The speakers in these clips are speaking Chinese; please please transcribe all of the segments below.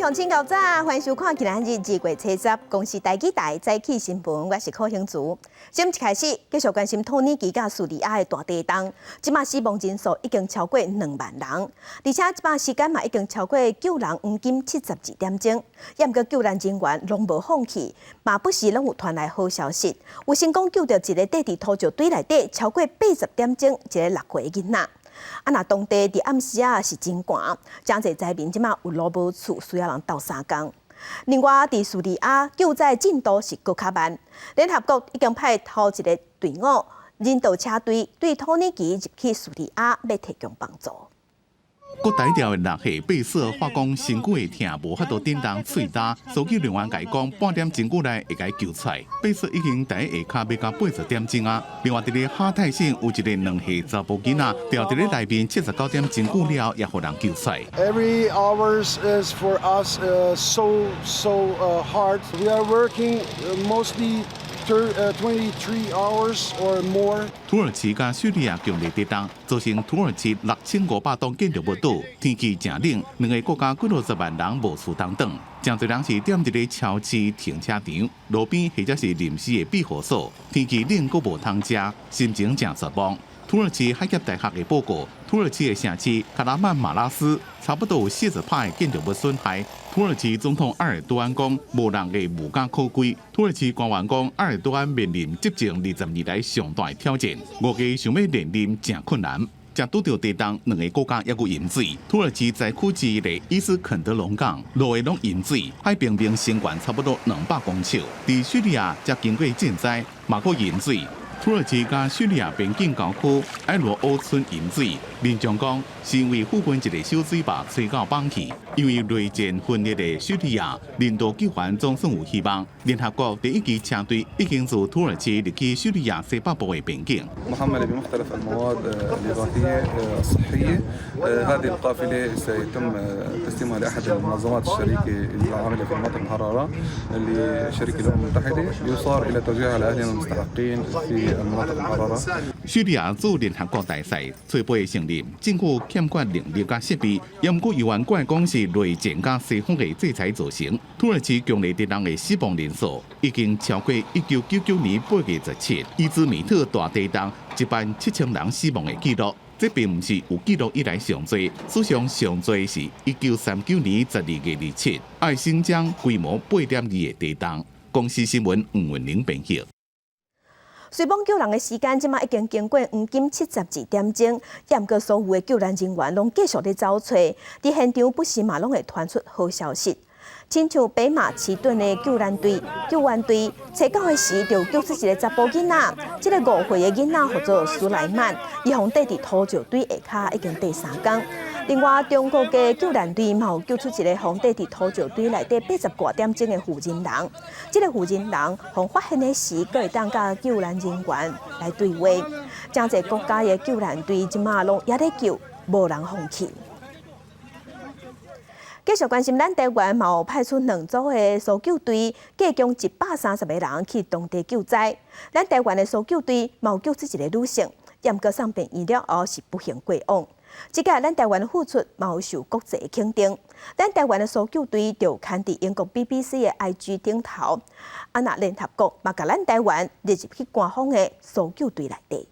上清早早，欢迎收看今日2月70公司台记台早起新闻，我是柯兴竹。节目一开始，继续关心托尼基甲叙利亚的大地震，即马死亡人数已经超过2万人，而且即马时间嘛已经超过救人黄金72点钟。也毋过救援人员拢无放弃，嘛不时拢有传来好消息，有成功救到一个地伫土石堆内底超过80点钟一个6岁的囡仔。那当地伫暗时是真寒，真侪灾民即马有路无厝，需要人斗3工。另外，伫叙利亚救灾进度是搁较慢，联合国已经派头一个队伍人道车队对土耳其入去叙利亚要提供帮助。国大条的落下被色化工身躯会痛，无法度叮当喙焦。搜救人员甲伊讲，半点钟久内会甲伊救出来。被色已经在下骹要到80点钟啊。另外，伫咧哈泰县有一个2岁查甫囡仔，掉伫咧内面79点钟久了，也互人救出来。Every hours is for us so hard. We are working mostly 23 hours or more. 土耳其甲叙利亚强烈地震，造成土耳其6500栋建筑物倒，天气正冷，两个国家几60万人无厝通转，真侪人是踮伫咧超市停车场、路边或者是临时的庇护所，天气冷佫无通食，心情真绝望。土耳其海峡大学的报告，土耳其的城市卡拉曼马拉斯差不多有40%的建筑物损害。土耳其总统埃尔多安讲，无人的物价可贵。土耳其官员讲，埃尔多安面临执政20年来上大的挑战，预计想要连任真困难。正拄到地震，两个国家也有淹水。土耳其灾区之一的伊斯肯德隆港路的拢淹水，海平面升悬差不多200公尺。伫叙利亚则经过震灾，嘛阁淹水。土耳其甲叙利亚边境郊区埃罗欧村淹水，民众讲是因为附近一个小水坝吹到崩去。因为内战分裂的叙利亚人道救援总算有希望。联合国第1支车队已经自土耳其入去叙利亚西北部的边境。محملة بمختلف المواد الإغاثية الصحية. هذه القافلة سيتم تسليمها لأحد المنظمات الشريكة العاملة في مناطق الحرارة اللي شركة الأمم المتحدة ليصار إلى توزيعها لأهلنا المستحقين في المناطق الحرارة. 叙利亚驻联合国大使崔贝承认，政府欠缺能力甲设备，也毋过有关怪讲是内战甲西方的制裁造成。土耳其强烈地震的死亡人数已经超过1999年8月17日伊兹密特大地震17000人死亡的记录。这并不是有记录以来上多，史上上多是1939年12月27日爱新疆规模8.2的地震。公司新闻黄文玲编辑。随帮救人的时间，即马已经经过黄金72点钟，也毋过所有的救援人员拢继续咧找找，伫现场不时嘛拢会传出好消息。亲像北马奇顿的救援队找到的时，就救出一个查甫囡仔。这个5岁的囡仔叫做苏莱曼，伊红底伫土石堆下骹已经第3天。另外，中国的救援队嘛有救出一个红底伫土石堆内底80多点钟的负人人。这个负人人，互发现的时，阁会当甲救援人员来对话。真侪国家的救援队即马拢也咧救，无人放弃。继续关心，咱台湾嘛有派出2组的搜救队，计共130个人去当地救灾。咱台湾的搜救队嘛有救出一个女性，也毋过送病医疗后是不幸过往。即届咱台湾的付出嘛有受国际的肯定。咱台湾的搜救队就刊伫英国 BBC 的 IG 顶头。那联合国嘛甲咱台湾列入去官方的搜救队内底。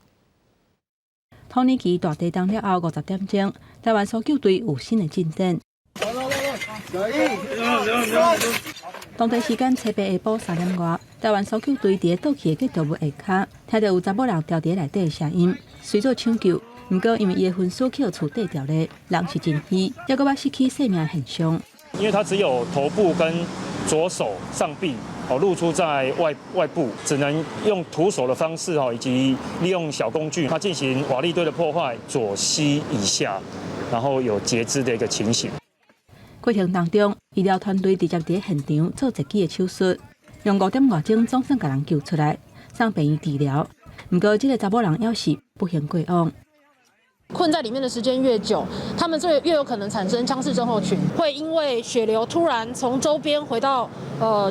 土耳其大地震了后50点钟，台湾搜救队有新的进展。当地时间7日下晡3点外，台湾搜救队伫咧倒去的建筑物下骹，听到有查某人掉伫内底的声音，随做抢救。不过因为伊的分尸去互厝底掉咧，人是真虚，还阁捌失去性命的现象。因为他只有头部跟左手上臂露出在外部，只能用徒手的方式以及利用小工具，它进行瓦砾堆的破坏，左膝以下，然后有截肢的一个情形。过程当中，医疗团队直接伫现场做1支的手术，用5点外钟总算把人救出来，送病院治疗。不过，这个查某人要是不幸过往。困在里面的时间越久，他们越有可能产生僵尸症候群，会因为血流突然从周边回到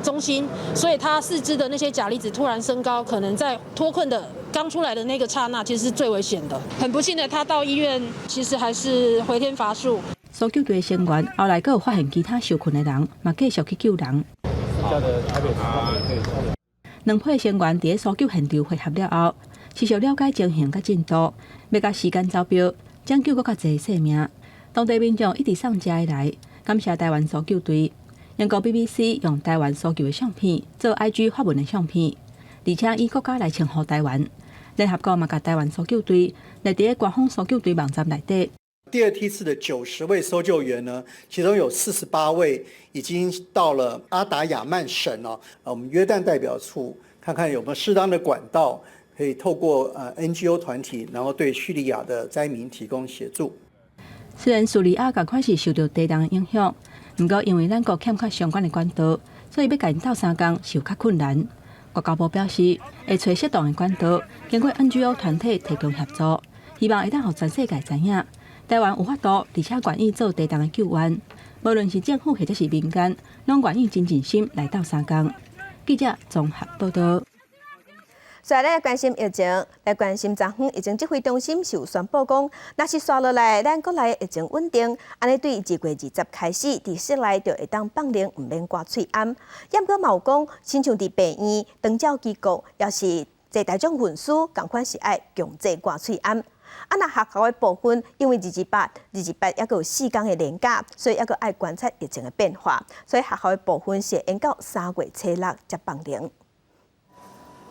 中心，所以他四肢的那些钾离子突然升高，可能在脱困的刚出来的那个刹那，其实是最危险的。很不幸的，他到医院其实还是回天乏术。搜救队成员后来阁有发现其他受困的人，嘛继续去救人。两批成员伫搜救现场会合了后，持续了解情形甲进度，要甲时间招标，拯救更较侪性命。当地民众一直送食的来，感谢台湾搜救队。英国 BBC 用台湾搜救的相片做 IG 发文的相片，而且以国家来称呼台湾。联合国嘛，甲台湾搜救队列伫官方搜救队网站内底。第二梯次的90位搜救员呢，其中有48位已经到了阿达亚曼省了。我们约旦代表处看看有没有适当的管道，可以透过NGO 团体，然后对叙利亚的灾民提供协助。虽然叙利亚赶快是受到地震的影响，不过因为咱国欠缺相关的管道，所以要甲因斗相共是有较困难。国交部表示，会找适当的管道，经过 NGO 团体提供协助，希望会当互全世界知影，台湾有法度，而且愿意做地震的救援。无论是政府或者是民间，拢愿意真心来斗相共。记者综合报道。再来关心疫情，来关心昨昏疫情指挥中心是有宣布讲，若是刷落来，咱国内疫情稳定，安尼对2月20开始，伫室内就会当放零，唔免挂喙罨。也毋过嘛有讲，亲像伫病院、长照机构，要是坐大众运输，共款是爱强制挂喙罨。若学校的部分，因为28还阁有4天的连假，所以还阁爱观察疫情的变化，所以学校的部分是延到3月初6才放零。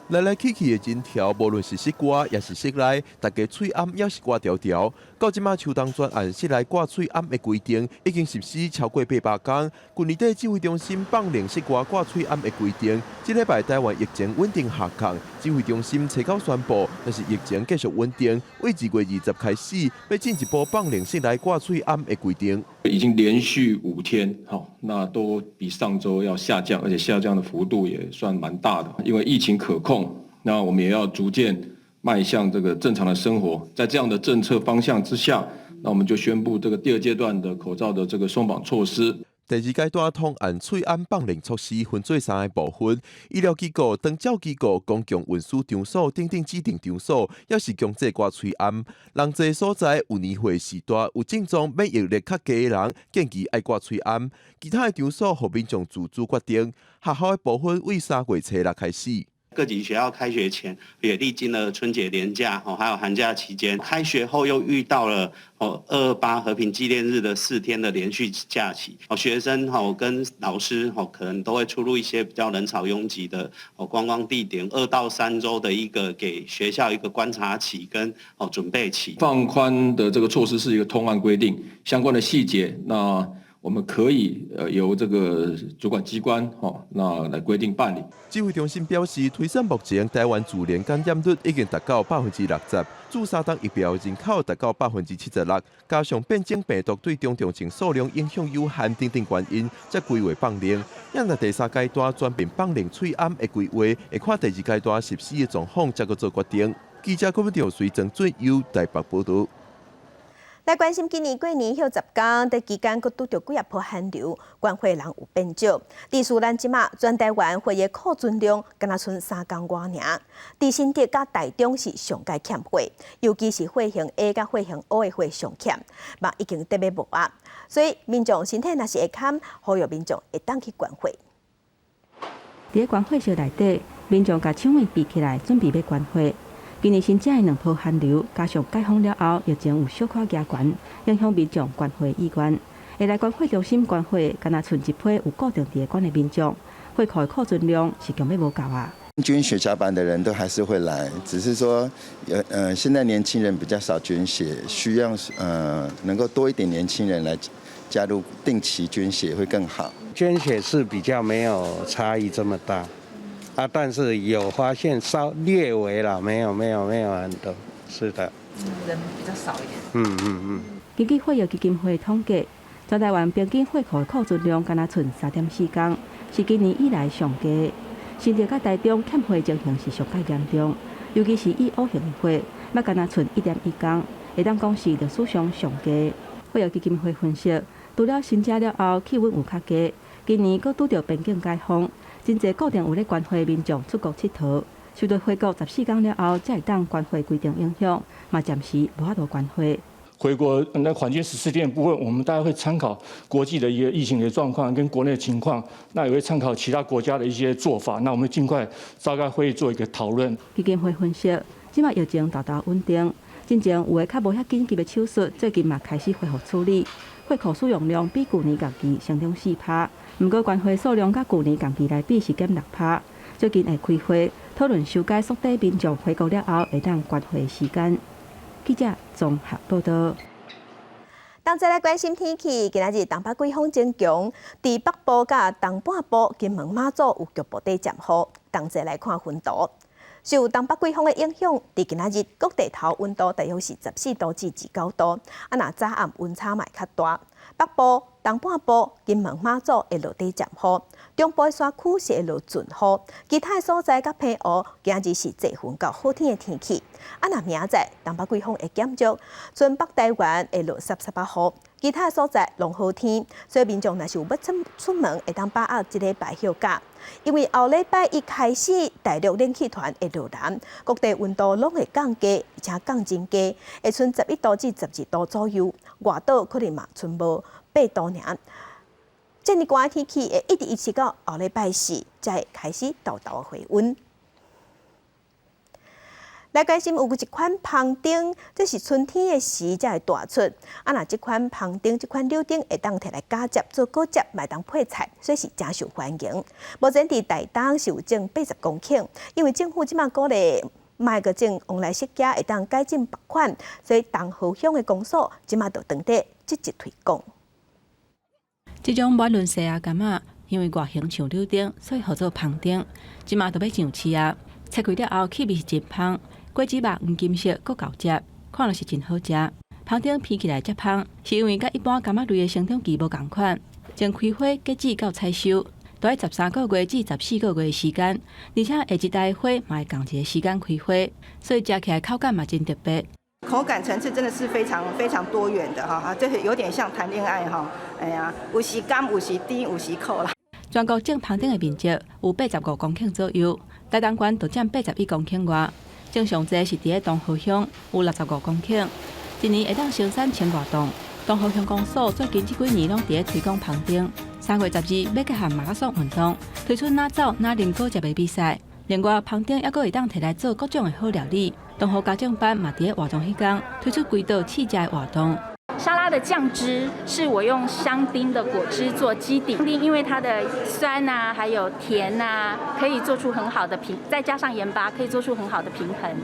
来来去去的人潮，无论是室外也是室内，大家喙罨也是挂条条。到即马秋冬专案室内挂喙罨的规定已经实施超过800天。去年底指挥中心放零室外挂喙罨的规定，这礼拜台湾疫情稳定下降，指挥中心初稿宣布，若是疫情继续稳定，为2月20开始要进一步放零室内挂喙罨的规定。已经连续5天，那都比上周要下降，而且下降的幅度也算蛮大的。因为疫情可控，那我们也要逐渐迈向这个正常的生活。在这样的政策方向之下，那我们就宣布这个第2阶段的口罩的这个松绑措施。第2阶段通按喙罨放零措施分做3个部分：医疗机构、长照机构、公共运输场所等等指定场所，也是强制挂喙罨。人侪所在有年岁时代、有症状免疫力较低的人，建议爱挂喙罨。其他的场所，互民众自主决定。学校的部分为3月初6开始。各级学校开学前也历经了春节连假，还有寒假期间，开学后又遇到了228和平纪念日的4天的连续假期，学生跟老师可能都会出入一些比较人潮拥挤的观光地点，2到3周的一个给学校一个观察期跟准备期。放宽的这个措施是一个通案规定，相关的细节那我们可以由这个主管机关那来规定办理。指挥中心表示，推算目前台湾自然感染率已经达到60%，注射当疫苗人口达到76%，加上变种病毒对中重症数量影响有限等等原因，才规划放零。因在第3阶段全面放零喙罨的规划，会看第2阶段实施的状况，才去做决定。记者郭文条随郑准由台北报道。来关心今年过年休10天，在期间，佫拄着几波寒流，关会人有变少。伫苏咱即马全台湾会的库存量，敢若剩3天外尔。伫新竹甲台中是上界欠货，尤其是货型 A 甲货型 O 的货上欠，嘛已经得要无啊。所以民众身体若是会堪，呼吁民众会当去关会。伫关会社内底，民众甲抢位闭起来，准备要关会。今年新增的2波寒流，加上解封了后，疫情有小可加悬，影响民众关会意愿。会来关会中心关会，敢若剩1批有固定伫关的民众，会库的库存量是根本无够啊。捐血小板的人都还是会来，只是说，现在年轻人比较少捐血，需要能够多一点年轻人来加入定期捐血会更好。捐血是比较没有差异这么大。但是有发现略微了，没有很多，是的。人比较少一点。根据血药基金会统计，全台湾平均血库的库存量敢若剩3.4天，是今年以来上低。新竹甲台中欠货情形是上界严重，尤其是以 O 型的货，要敢若剩1.1天，会当讲是历史上上低。血药基金会分析，除了新正了后气温有较低，今年佫拄着边境解封。真侪固定有咧关会民众出国佚佗，受到回国14天了后，才会当关会规定影响，嘛暂时无法度关会。回国那缓解14天的部分，我们大概会参考国际的一个疫情的状况跟国内的情况，那也会参考其他国家的一些做法。那我们尽快召开会议做一个讨论。基金会分析，即马疫情大大稳定，真正有诶较无遐紧急的手术，最近嘛开始恢复处理。会库使用量比去年同期上涨4%，不过关会数量甲去年同期来比是减6%。最近会开会讨论修改缩短民众回国了后会当关会时间。记者综合报道。同齐来关心天气，今仔日东北季风增强，伫北部甲东半部、金门、马祖有局部地渐雨。同齐来看温度。受东北季风的影响，伫今仔日各地头温度大约是14度至19度，若早暗温差嘛较大。北部、东半部、金门、马祖会落地渐雨，中部的山区是会落阵雨，其他的所在甲平湖今日是多云到好天的天气。若明仔东北季风会减弱，全北台湾会落13雨，其他的所在拢好天，所以民众若是有要出门，会当把握这礼拜休假。因为后礼拜一开始，大陆冷气团会落南，各地温度拢会降低，而且降真低，会剩11度至12度左右。外岛可能嘛剩无8度尔。这么寒的天气会一直维持到后礼拜4，才会开始豆豆回温。来关心有一款芳丁，这是春天的时才会大出。若这款芳丁、这款柳丁会当摕来加汁做果汁，买当配菜，所以是真受欢迎。目前伫台东是有种80公顷，因为政府即马鼓励卖个种往来设计会当改进别款，所以东河乡的公所即马就当地积极推广。这种软润细啊柑仔，因为外形像柳丁，所以号做芳丁。即马就要上市啊！切开了后，气味是真芳。果子肉黄金色，阁厚汁，看落是真好食。芳丁片起来则芳，是因为甲一般柑仔类的生长期无共款，从开花结籽到采收，都要13个月至14个月的时间，而且下一代花嘛会同一个时间开花，所以食起来口感嘛真特别。口感层次真的是非常非常多元的哈，就是有点像谈恋爱哈。哎呀，有时甘，有时甜，有时苦啦。全国种芳丁的面积有85公顷左右，台东县就占81公顷外。种上侪是伫咧东河乡，有65公顷，一年会当生产1000多吨。东河乡公所最近这几年拢伫咧推广芳丁。3月12要结合马拉松运动，推出哪走哪啉果汁的比赛。另外，芳丁还阁会当摕来做各种的好料理。东河家政班嘛伫咧活动迄天推出几道试食的活动。沙拉的酱汁是我用香丁的果汁做基底，香丁因为它的酸啊，还有甜啊，可以做出很好的再加上盐巴，可以做出很好的平衡。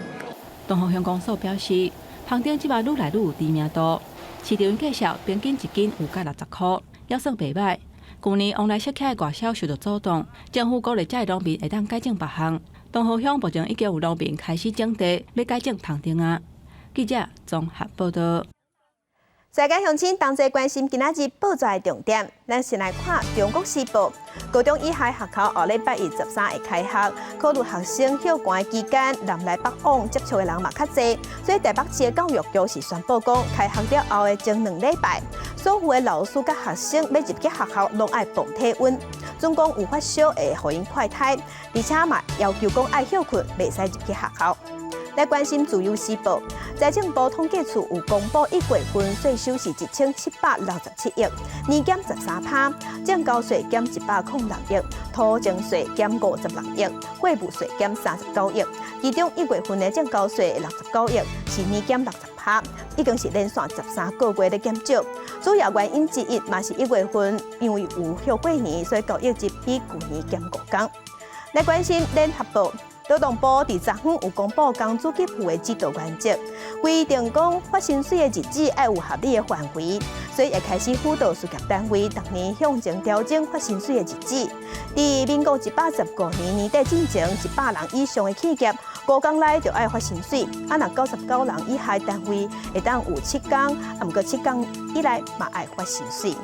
东河乡公所表示，芳丁即摆愈来愈有知名度，市场介绍平均一斤有价60块，也算袂歹。去年往来设起的外销受到阻挡，政府鼓励这农民会当改种别项。东河乡目前已经有农民开始种地，要改种芳丁啊。记者综合报道。世界乡亲同齐关心今仔日报纸的重点，咱先来看《中国时报》。高中以下学校后礼拜一13会开学，考虑学生休寒期间南来北往接触的人嘛较侪，所以台北市的教育局是宣布讲，开学了后的前2礼拜，所有的老师甲学生要入去学校，拢爱量体温，总共有发烧会互因快筛，而且嘛要求讲爱休困，袂使入去学校。来关心自由时报，财政部统计处有公布1月份税收是1767亿，年减13%，证交税减106亿，土增税减56亿，货物税减39亿。其中1月份的证交税69亿，是年减60%，已经是连续13个月的减少。主要原因之一嘛是1月份因为有休过年，所以交易日比去年减5天。来关心联合报。劳动部伫昨昏有公布工资给付的指导原则，规定讲发薪水的日子要有合理的范围，所以会开始辅导事业单位逐年向前调整发薪水的日子。伫民国119年年底之前，100人以上的企业5天内就要发薪水，若99人以下的单位会当有7天，毋过7天以内嘛要发薪水。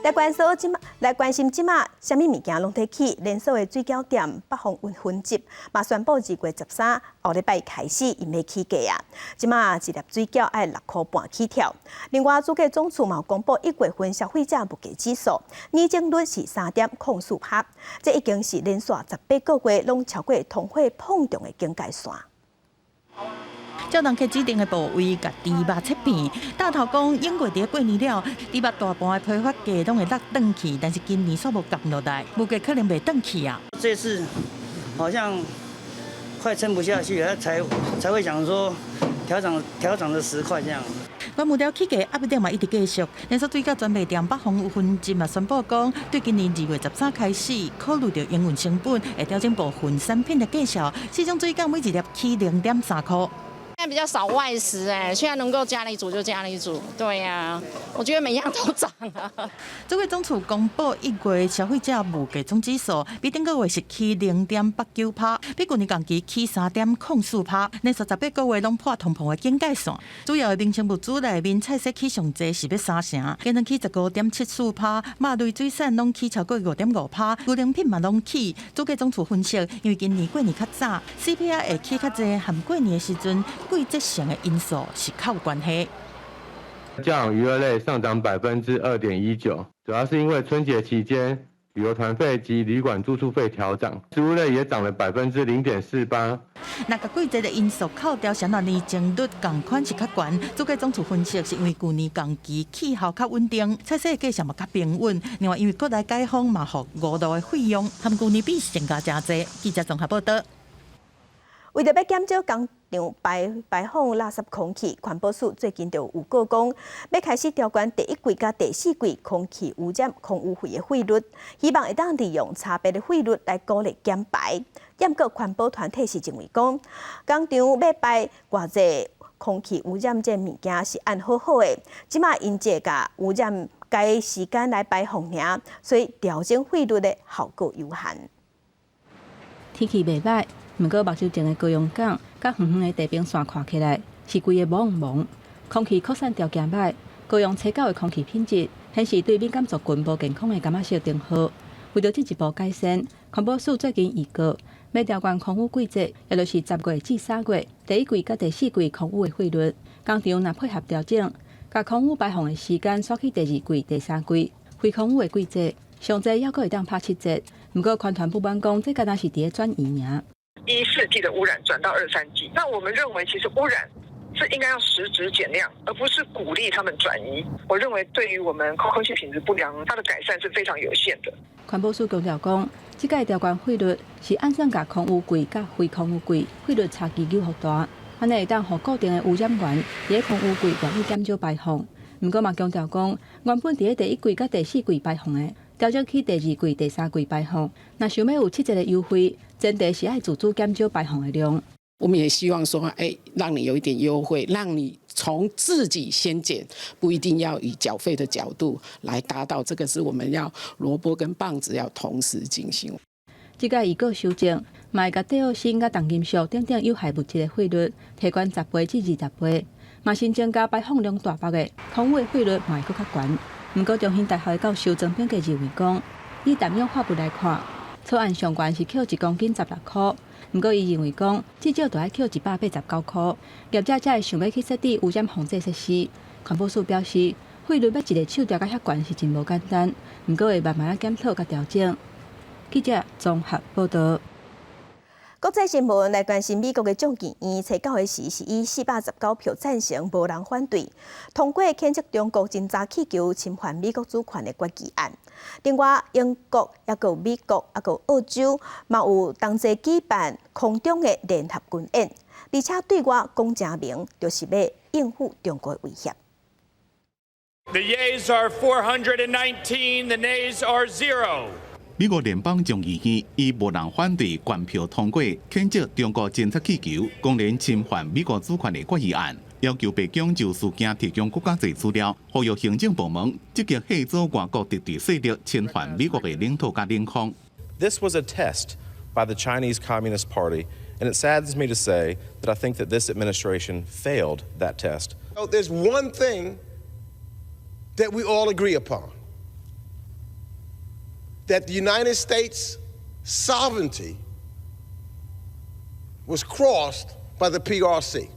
来关心即马，啥物物件拢提起？连锁的水饺店北方分集嘛宣布2月13后礼拜开始因要起价啊！即马一粒水饺要6块半起跳。另外，主计总处嘛公布1月份消费者物价指数年增率是3.04%，这已经是连续18个月拢超过通货膨胀的警戒线。照当去指定的部位，甲猪肉切片。大头讲，英国伫过年了，猪肉大半的批发价拢会落转去，但是今年煞无降落来，物价可能袂转去啊。这次好像快撑不下去了，才会想说调涨了10块这样。原物料起价压不定嘛一直继续，连锁水饺专卖店北方有分店嘛宣布讲，对今年2月13开始，考虑到营运成本，会调整部分产品的价格，四种水饺每一粒起0.3块。现在比较少外食现在能够家里煮就家里煮。对呀，我觉得每样都涨啊。这月总署公布1月消费者物价总指数，比顶个月是起0.89%，比去年同期起3.04%，连续18个月拢破通膨的警戒线。主要的民生物资内面，菜色起上济是要3成，鸡蛋起15.74%，肉类水产拢起超过5.5%，牛奶品嘛拢起。主计总署分析，因为今年过年较早 ，CPI 会起较济，含过年的时阵。季节性的因素是较有关系。酱娱乐类上涨2.19%，主要是因为春节期间旅游团费及旅馆住宿费调涨，食物类也涨了0.48%。那个季节的因素扣掉，相当年增率同款是较悬。主计总署分析是因为去年同期气候较稳定，菜色价钱嘛较平稳。另外因为国内解封嘛，互5度的费用，含去年比增加真济。记者综合报道。为着要减少工厂排放垃圾空气，环保署最近就有告讲，要开始调悬第1季甲第4季空气污染空污费的费率，希望会当利用差别的费率来鼓励减排。不过环保团体是认为讲，工厂要排偌济空气污染这物件是按好好的，即马因这甲污染该时间来排放尔，所以调整费率的效果有限。天气袂歹。毋过，目睭前的高雄港甲远远的地平线看起来是规个蒙蒙，空气扩散条件歹。高雄初9的空气品质显示对敏感族群无健康的感染色灯号。为着进一步改善，环保署最近预告要调悬空污季节，也就是10月至3月第1季甲第4季空污的费率。工厂若配合调整，甲空污排放的时间刷去第2季、第3季，非空污的季节上济还阁会当拍7折。毋过，环团不满讲，这敢若是伫咧转移尔。1、4季的污染转到2、3季，那我们认为其实污染是应该要实质减量，而不是鼓励他们转移。我认为对于我们空气品质不良，它的改善是非常有限的。环保署强调讲，这个调悬费率是按算甲空污季甲非空污季费率差距有好大，安尼会当互固定的污染源伫空污季愿意减少排放。毋过嘛强调讲，原本伫第1季甲第4季排放的，调整去第2季、第3季排放。若想要有7折的优惠，前提是爱自主减少排放的量。我们也希望说，让你有一点优惠，让你从自己先减，不一定要以缴费的角度来达到。这个是我们要萝卜跟棒子要同时进行。这个预告修正，嘛会甲第二新甲重金属等等有害物质的费率提悬10倍至20倍，嘛新增加排放量大幅的空污的费率嘛会搁较悬。毋过中兴大学的教授曾炳杰认为讲，以氮氧化物来看，草案上悬是扣1公斤16块。毋过，伊认为讲，至少就要扣189块，业者才会想要去设置污染防治设施。环保署表示，费率要一个手调到遐悬是真无简单，毋过会慢慢检讨甲调整。记者综合报道。国际新闻来关心美国的众议院初9的时是以419票赞成，无人反对，通过谴责中国真早气球侵犯美国主权的决议案。另外，英国、也有美国、也有澳洲，嘛有同齐举办空中的联合军演，而且对外讲正明，就是要应付中国的威胁。The yeas are 419, the nays are 0. 美国联邦众议院以无人反对全票通过谴责中国侦测气球公然侵犯美国主权的决议案，要求北京就事件提供更加侪资料，呼吁行政部门积极吓阻外国敌对势力侵犯美国的领土甲领空。This was a test by the Chinese Communist Party, and it saddens me to say that I think that this administration failed that test. There's one thing that we all agree upon. That the United States' sovereignty was crossed by the PRC.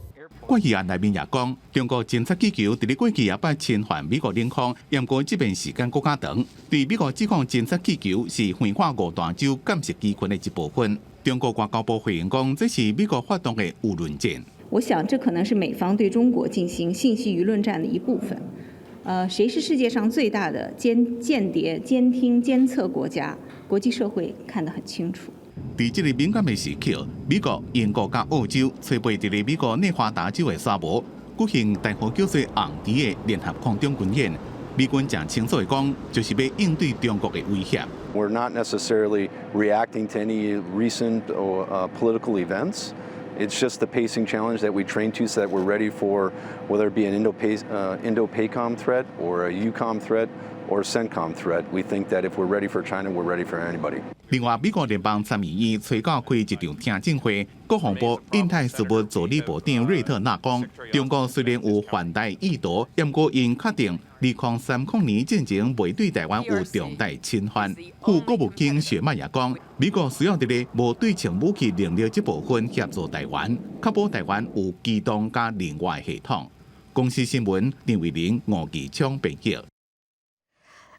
决议案内面也讲，中国侦测气球伫咧过去也捌侵犯美国领空，不过这边时间更加长。对美国指控侦测气球是违反五大洲监视机群的一部分，中国外交部回应讲，这是美国发动的舆论战。我想这可能是美方对中国进行信息舆论战的一部分。谁是世界上最大的间谍、监听、监测国家？国际社会看得很清楚。在这个敏感的时刻，美国、英国和澳洲筹备在美国内华达州的沙漠举行大号叫做“红旗”的联合空中军演。美军正清楚地讲，就是要应对中国的威胁。We're not necessarily reacting to any recent political events. It's just the pacing challenge that we train to so that we're ready for whether it be an Indo-PACOM threat or a EUCOM threat or a CENTCOM threat. We think that if we're ready for China, we're ready for anybody. 另外，美国联邦参议院催稿开一场听证会，国防部印太事务助理部长瑞特纳讲，中国虽然有反台意图，不过因确定2030年进前未对台湾有重大侵犯。副国务卿雪曼也讲，美国需要伫咧无对称武器能力这部分协助台湾，确保台湾有机动加另外系统。公司新闻林伟玲、吴其昌编辑。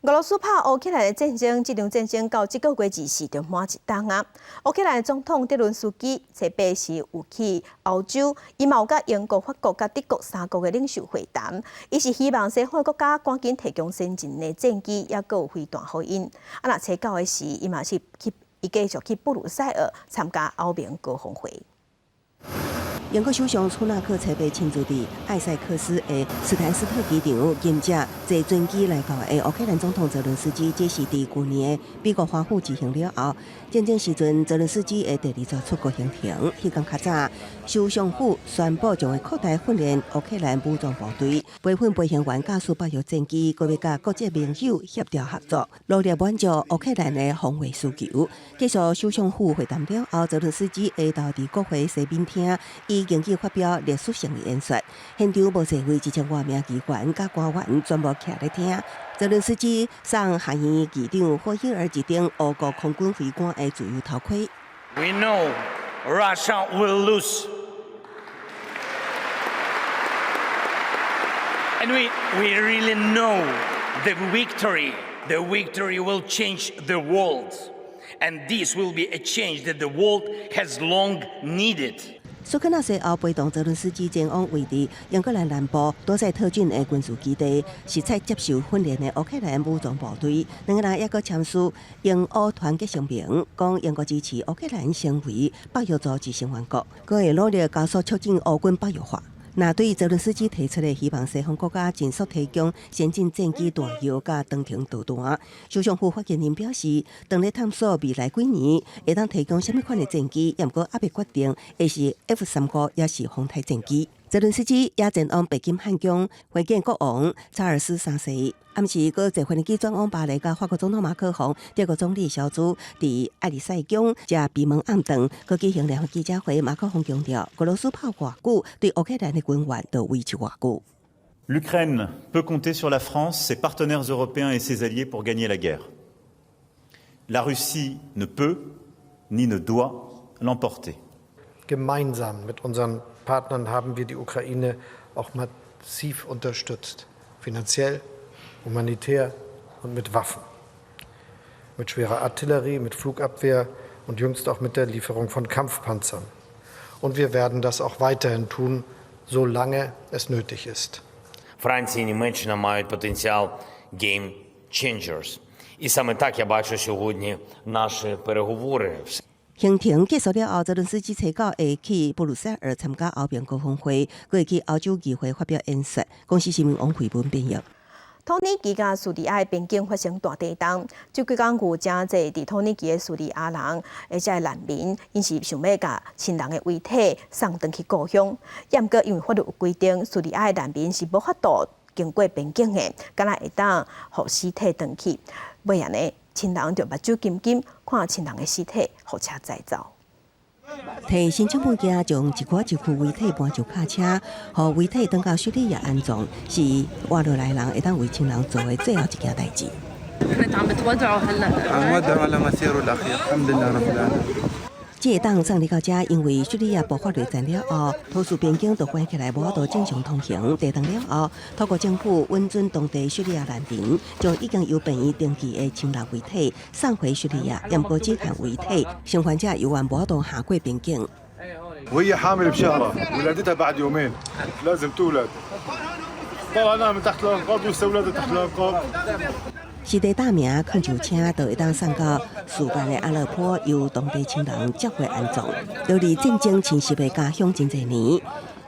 俄罗斯拍乌克兰的战争，这场战争到这个月24就满一冬啊。乌克兰总统泽伦斯基这8时有去欧洲，伊嘛有甲英国、法国、甲德国3国的领袖会谈。伊是希望西方国家赶紧提供先进的战机，也佫有飞弹互因。啊，若初9的时，伊嘛是伊继续去布鲁塞尔参加欧盟高峰会。英国首相苏纳克初8亲自伫艾塞克斯的斯坦斯特机场迎接坐专机来到的乌克兰总统泽伦斯基，这是伫去年的美国华府之行了后，战争时阵泽伦斯基的第2次出国行程。迄天较早，首相府宣布将会扩大训练乌克兰武装部队，培训飞行员驾驶北约战机，搁要甲国际盟友协调合作，努力满足乌克兰的防卫需求。继续首相府会谈了后，泽伦斯基下昼伫国会西宾厅已经去发表历史性的演说，现场无侪位1000多名议员甲官员全部徛咧听。泽伦斯基送下院议长霍希尔一顶俄国空军飞官的自由头盔。We know Russia will lose, and we really know the victory will change the world, and this will be a change that the world has long needed. 苏克纳西后陪同泽伦斯基前往位于英格兰南部多塞特郡的军事基地，实采接受训练的乌克兰武装部队。两个人也搁签署英乌团结声明，讲英国支持乌克兰成为北约组织成员国，佮会努力加速促进乌军北约化。那对于泽伦斯基提出的希望西方国家尽速提供先进战机弹药甲长程导弹，首相府发言人表示，当咧探索未来几年会当提供什么款的战机，也毋过还未决定会是 F-35也是风台战机。泽伦斯基也前往北京汉宫会见国王查尔斯3世。暗时，搁坐飞机转往巴黎，甲法国总统马克龙、德国总理肖兹伫爱丽塞宫食闭门暗顿，搁举行联合记者会。马克龙强调，俄罗斯炮偌久，对乌克兰的军援就维持偌久。L'Ukraine peut compter sur la France, ses partenaires européens et ses alliés pour gagner la guerre. La Russie ne peut ni ne doit l'emporter. Gemeinsam mit unseren Partnern haben wir die Ukraine auch massiv unterstützt, finanziell, humanitär und mit Waffen, mit schwerer Artillerie, mit Flugabwehr und jüngst auch mit der Lieferung von Kampfpanzern. Und wir werden das auch weiterhin tun, solange es nötig ist. Франція і Німеччина мають потенціал game changers. І саме так я бачу сьогодні наші переговори. 行程结束了后，泽伦斯基初9会去布鲁塞尔参加欧盟高峰会，佮会去欧洲议会发表演说。公司新闻王慧文编译。土耳其甲叙利亚的边境发生大地震，这几天有真侪伫土耳其的叙利亚人，而且难民，因是想要甲亲人的遗体送回去故乡。不过因为法律有规定，叙利亚的难民是无法度经过边境的，敢若会当互尸体回去。尾安尼，亲人就目睭金金看亲人的尸体，互车载走。替申请物件将一块一具遗体搬上卡车，互遗体转到叙利亚安葬，是活落来人会当为亲人做的最后一件代志。这个档送你到这，因为叙利亚爆发内战了后，土叙边境就关起来，无法度正常通行。地震了后，透过政府允准当地叙利亚难民，将已经由病院登记的亲人遗体送回叙利亚，也不过这项遗体生还者犹原无法度下过边境。وهي حامل بشهرها ولادتها بعد يومين لازم تولد طلعناها من تحت الانقاض ولسه ولادها تحت الانقاض 尸体大名恳求车就会当送到事发的阿勒颇，由当地亲人接回安葬。由于战争侵袭的家乡真侪年，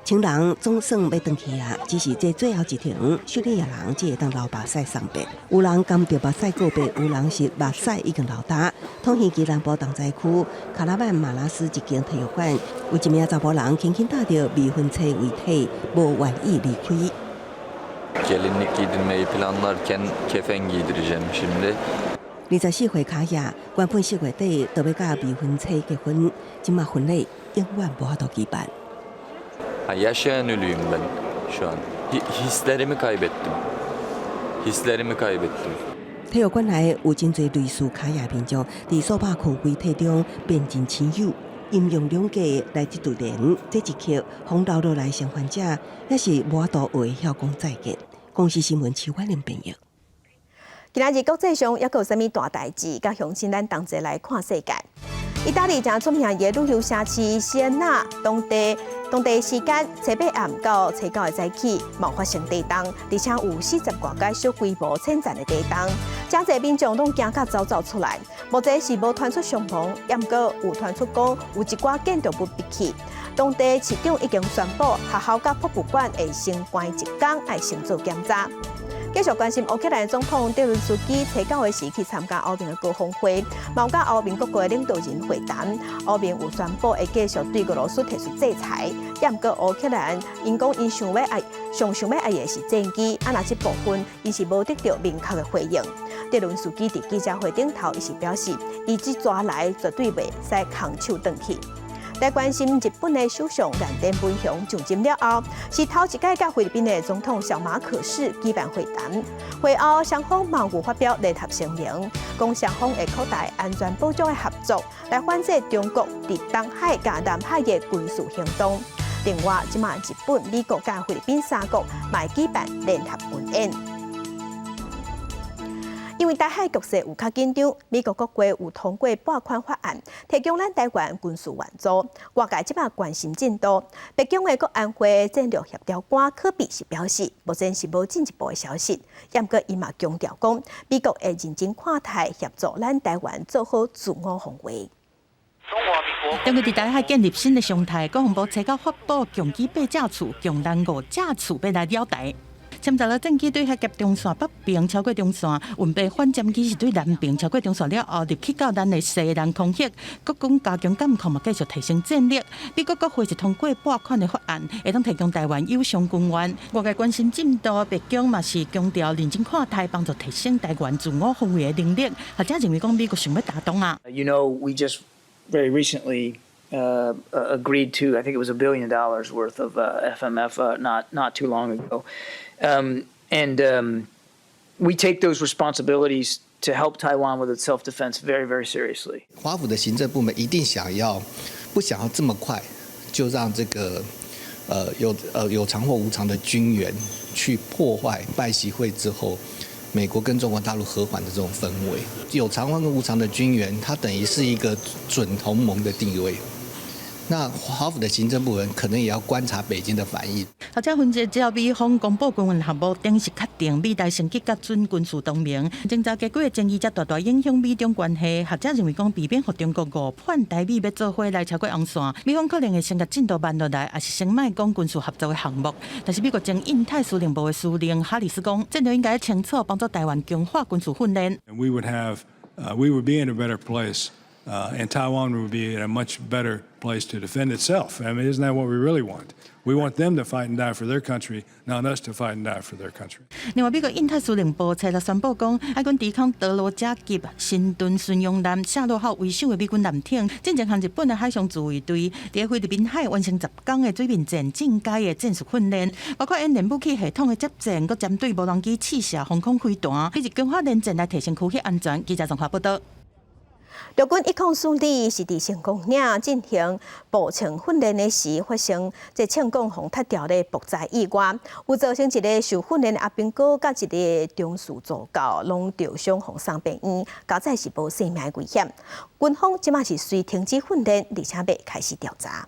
亲人总算要回去啊，只是这最后一程，叙利亚人只会当流目屎送别。有人甘着目屎告别，有人是目屎已经流干。通县基南部东寨区卡拉曼马拉斯一间体育馆，有一名查甫人轻轻带着未婚妻遗体，无愿意离开。 Gelinlik giydirmeyi planlarken kefen giydireceğim şimdi. 24岁卡亚，原本4月底就要甲未婚妻结婚，今麦婚礼永远无法度举办。Yaşayan ölüyüm ben şu an. Hislerimi kaybettim. Hislerimi kaybettim. 体育馆内有真侪类似卡亚民众，伫数百区遗体中变真亲友。 阴阳两界来这对联，这一刻风流落来生还者，也是无法度会晓讲再见。公司新闻徐婉玲编译。今仔日国际上还有啥物大代志？甲乡亲咱同齐来看世界。意大利正出名的旅游城市西恩纳，当地时间7暗到7、9早起，冒发生地震，而且有40多间小规模侵占的地震，真侪民众拢惊甲走出来。目前是无传出伤亡，也毋过有传出讲有一寡建筑物被起。当地市长已经宣布，学校甲博物馆会先关1天，爱先做检查。 继续关心乌克兰总统泽伦斯基7、9时去参加欧盟的高峰会，有甲欧盟各国的领导人会谈。欧盟有宣布会继续对俄罗斯提出制裁，也毋过乌克兰因讲因想要爱的是战机，若这部分伊是无得到明确的回应。泽伦斯基伫记者会顶头伊是表示，伊这抓来绝对袂使空手回去。 来关心日本的首相岸田文雄上任了后，是头一届甲菲律宾的总统小马可仕举办会谈。会后，双方嘛有发表联合声明，讲双方会扩大安全保障的合作，来反制中国伫东海甲南海的军事行动。另外，即马日本、美国甲菲律宾3国嘛会举办联合军演。 因为台海局势有较紧张，美国国会有通过拨款法案，提供咱台湾军事援助。外界即马关心进度，北京的国安会战略协调官科比是表示，目前是无进一步的消息。也毋过伊嘛强调讲，美国会认真看待协助咱台湾做好自我防卫。 中国伫台海建立新的常态，国防部初到发布强击8架次、强弹5架次要来扰台。 潜在了战机对海峡中线北边超过中线，运备反舰机是对南边超过中线了后，入去到咱的西南空域。国军加强监控嘛，继续提升战力。美国国会是通过拨款的法案，会当提供台湾有偿军援。外界关心进度，北京嘛是强调认真看待，帮助提升台湾自我防卫的能力。或者认为讲美国想要打动啊。You know, we just very recently. Agreed to, I think it was $1 billion worth of FMF not too long ago, we take those responsibilities to help Taiwan with its self-defense very, very seriously. 华府的行政部门一定不想要这么快就让这个有偿或无偿的军援去破坏拜习会之后。 美国跟中国大陆和缓的这种氛围，有偿或无偿的军援，它等于是一个准同盟的地位。那华府的行政部门可能也要观察北京的反应。或者分析，只要美方公布军援项目，等于是确定美台升级甲准军事同盟。侦查结果的争议才大影响美中关系。学者认为讲，避免和中国误判台美要做伙来超过红线，美方可能会先甲进度慢落来，也是先卖讲军事合作的项目。但是美国前印太司令部的司令哈里斯讲，战略应该清楚帮助台湾强化军事训练。We would be in a better place. And Taiwan would be in a much better place to defend itself. I mean, isn't that what we really want? We want them to fight and die for their country, not us to fight and die for their country. 另外，美国印太司令部昨日宣布讲，海军抵抗德罗加级新盾巡洋舰下落后为首的美军舰艇，进前向日本的海上自卫队伫菲律宾海完成10天的水面战进阶的战术训练，包括演练武器系统的接战，佮针对无人机试射防空飞弹，以及军法联战来提升区域安全。记者综合报道。陆军104旅是伫成功岭进行步枪训练的时，发生这枪管风塌掉的爆炸意外，有造成一个受训练的阿兵哥甲一个中士助教拢受伤，送上病院，到在是无生命危险。军方即马是随停止训练，而且要开始调查。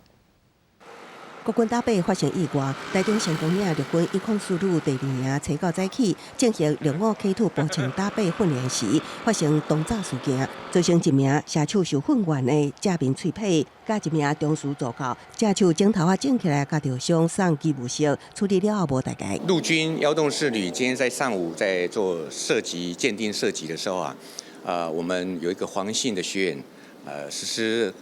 国军打靶发生意外，台中成功岭陆军1控四旅第2营初9早起进行6.5 K2 步枪打靶训练时，发生动炸事件，造成一名下手受训员的正面脆皮，甲一名中士助教正手镜头整起来，甲受伤送医务室处理了后无大碍。陆军幺洞四旅今天在上午在做射击鉴定射击的时候啊，我们有一个黄姓的学员，实施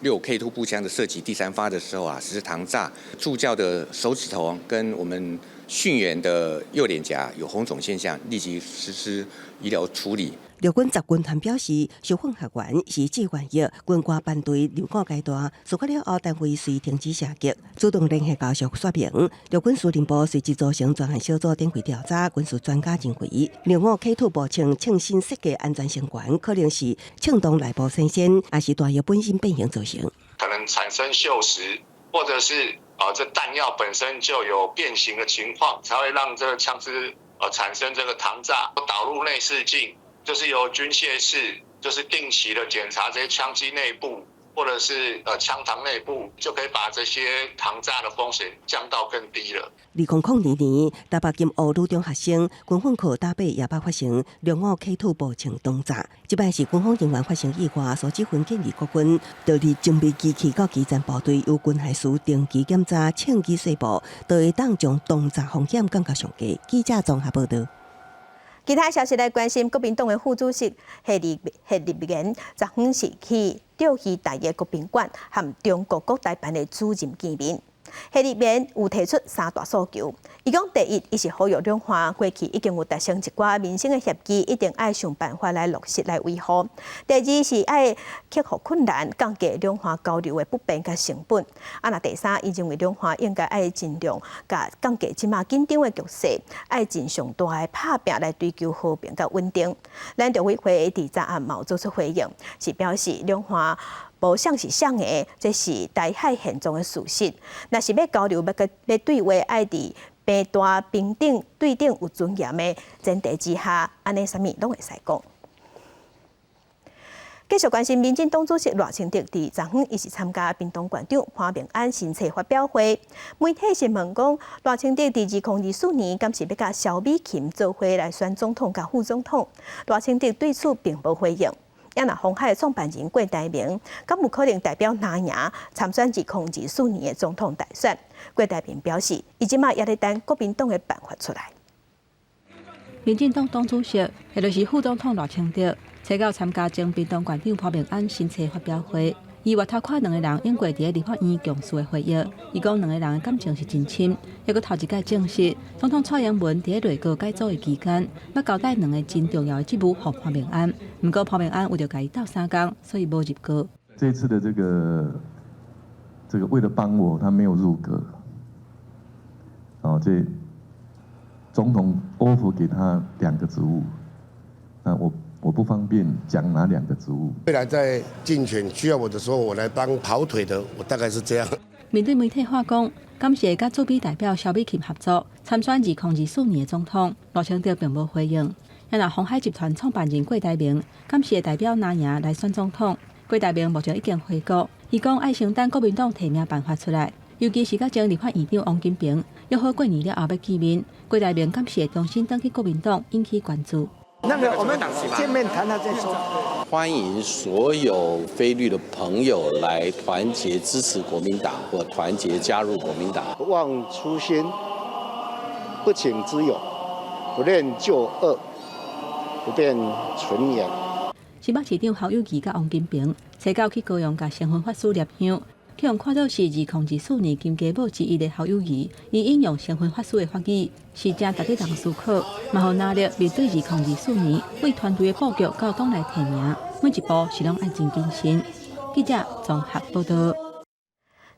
6 K2 步枪的射击第3发的时候啊，实施膛炸，助教的手指头跟我们训员的右脸颊有红肿现象，立即实施医疗处理。陆军集军团表示，受训学员是志愿役军官班队入伍阶段，事发了后单位遂停止射击，主动联系家属说明。陆军司令部随即组成专案小组展开调查，军事专家认为，6.5 K2 步枪枪身设计安全性悬，可能是枪筒内部生鲜，还是弹药本身变形造成。可能产生锈蚀，或者是这弹药本身就有变形的情况，才会让这个枪支产生这个膛炸，导入内视镜。就是由军械室，就是定期的检查这些枪机内部，或者是枪膛内部，就可以把这些膛炸的风险降到更低了。2002年，台北金湖女中学生军训课打靶也捌发生6.5 K2 步枪动炸，这摆是军方人员发生意外，所指挥建议国军导入精密机器到基站部队，由军械师定期检查枪机细部，就会当将动炸风险降到上低。记者综合报道。其他消息来关心，国民党的副主席夏立言昨昏是去吊戏台的国宾馆，和中国国台办的主任见面。夏立言有提出3大诉求，伊讲第一，伊是呼吁两岸过去已经有达成一寡民生的协议，一定爱想办法来落实来维护。第二是爱克服困难，降低两岸交流的不便甲成本。那第三，伊认为两岸应该爱尽量甲降低即马紧张的局势，爱尽上大的拍拼来追求和平甲稳定。咱中委会伫昨暗嘛做出回应，是表示两岸无像是像的，这是台海现状的事实。若是要交流，要对话，爱伫平大平等对等有尊严的前提之下，安尼啥物拢会使讲。继续关心民进党主席赖清德伫昨昏，伊是参加屏东县长潘明安新册发表会。媒体是问讲，赖清德伫2024年敢是要甲萧美琴做伙来选总统甲副总统？赖清德对此并无回应。也若鸿海的创办人郭台铭，敢有可能代表蓝营参选2024年的总统大选？郭台铭表示，伊即马也咧等国民党的办法出来。民进党党主席，也就是副总统赖清德，初九参加前屏东县长潘明安新册发表会。伊外头看两个人用过伫立法院共事的回忆，伊讲两个人的感情是真亲。抑阁头一届证实，总统蔡英文伫内阁改组的期间，要交代两个真重要的职务给潘明安。不过潘明安为了甲伊斗3工，所以无入阁。这次的这个为了帮我，他没有入阁。这总统 offer 给他2个职务，那我不方便讲哪2个职务。未来在竞选需要我的时候，我来帮跑腿的，我大概是这样。面对媒体话讲，敢是会甲驻美代表萧美琴合作参选2024年的总统，赖清德并无回应。也若鸿海集团创办人郭台铭，敢是会代表蓝营来选总统？郭台铭目前已经回国，伊讲爱先等国民党提名办法出来，尤其是甲前立法院长王金平约好过年了后要见面，郭台铭敢是会重新登去国民党，引起关注。那个我们见面谈了再说。欢迎所有非绿的朋友来团结支持国民党，或团结加入国民党。不忘初心，不请之友，不恋旧恶，不变纯言。新北市长侯友宜甲王金平初九去高雄甲成婚法师摄香。去用看到是2024年金家母之一的侯友宜，伊引用成婚法师的法语，是正值得人思考，嘛互压力面对2024年为团队的布局到党内提名，每一步是拢按真谨慎。记者综合报道。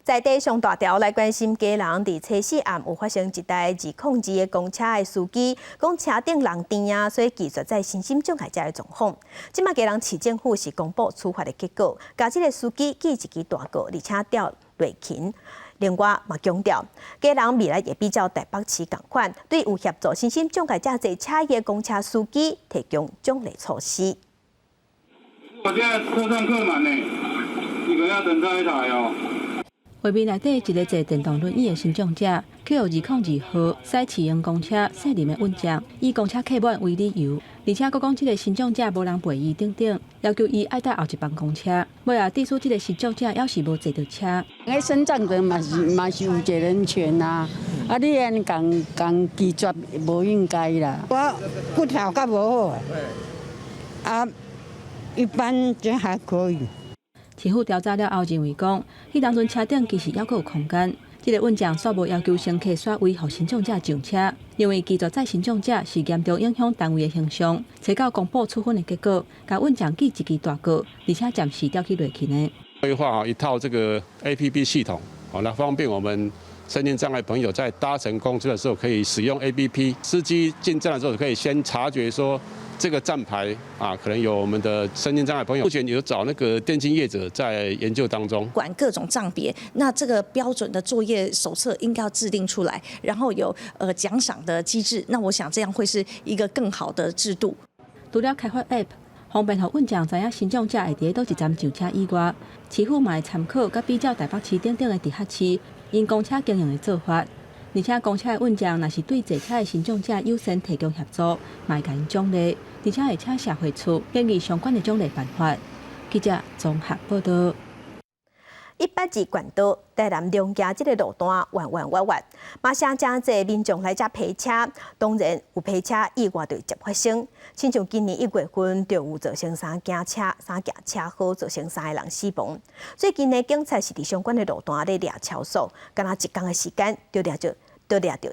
在地上大条来关心，家人伫初四暗有发生一台2002的公车的司机，讲车顶人电啊，所以技术在身心障碍者的状况。即马家人市政府是公布处罚的结果，甲即个司机记一支大告，而且调累勤。另外嘛强调，家人未来也比照台北市共款，对有协助身心障碍者坐车的公车司机提供奖励措施。我现在车上客满呢，你可要等这一台哦。画面内底一个坐电动轮椅的新长者，去由202号驶市营公车驶入的运将，以公车客满为理由，而且佫讲这个新长者无人陪伊等等，要求伊爱搭后一班公车。尾啊，指出这个新长者要是无坐到车。个身障者嘛是有一个人权啊，啊你安讲拒绝无应该啦。我骨头较无好，啊一般就还可以。市府调查了后认为讲，迄当阵车顶其实还佫有空间。这个运将煞无要求乘客刷位，互新长者上车，因为拒绝载新长者是严重影响单位的形象。找到公布处分的结果，甲运将记一支大告，而且暂时吊起落去呢。规划一套这个 APP 系统，来方便我们身心障碍朋友在搭乘公车的时候可以使用 APP， 司机进站的时候可以先察觉说。这个站牌啊，可能有我们的身心障碍朋友，目前有找那个电信业者在研究当中，管各种账别。那这个标准的作业手册应该要制定出来，然后有奖赏的机制。那我想这样会是一个更好的制度。除了开发 App， 方便互运将知影新长者会伫倒一站上车以外，市府嘛会参考甲比较台北市等等的地下市因公车经营的做法。而且公车的运将若是对坐车的新长者优先提供协助，嘛会甲因奖励，而且会请社会处建议相关的奖励办法。记者综合报道。102县道台南龙家这个路段弯弯弯弯，马上真侪民众来遮陪车，当然有陪车意外就接发生。亲像今年1月份就有造成3件车祸，造成3个人死亡。最近呢，警察是伫相关的路段咧抓超速，敢若1天的时间就抓着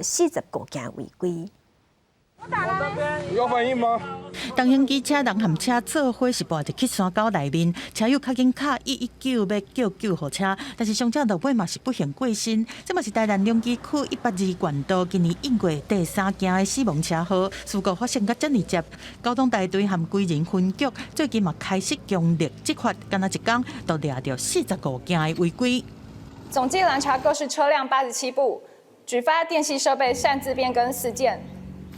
45件违规。有反应吗？重型机车人和车做伙是跋入去山沟内面，车友较紧敲119要叫救护车，但是伤者落尾嘛是不幸过身。这嘛是台南龙基区102县道今年1月第3件的死亡车祸，事故发生甲这么接，交通大队和归仁分局最近嘛开始强力执法，敢若一天就抓到45件的违规。总计拦查各式车辆87部，举发电系设备擅自变更4件。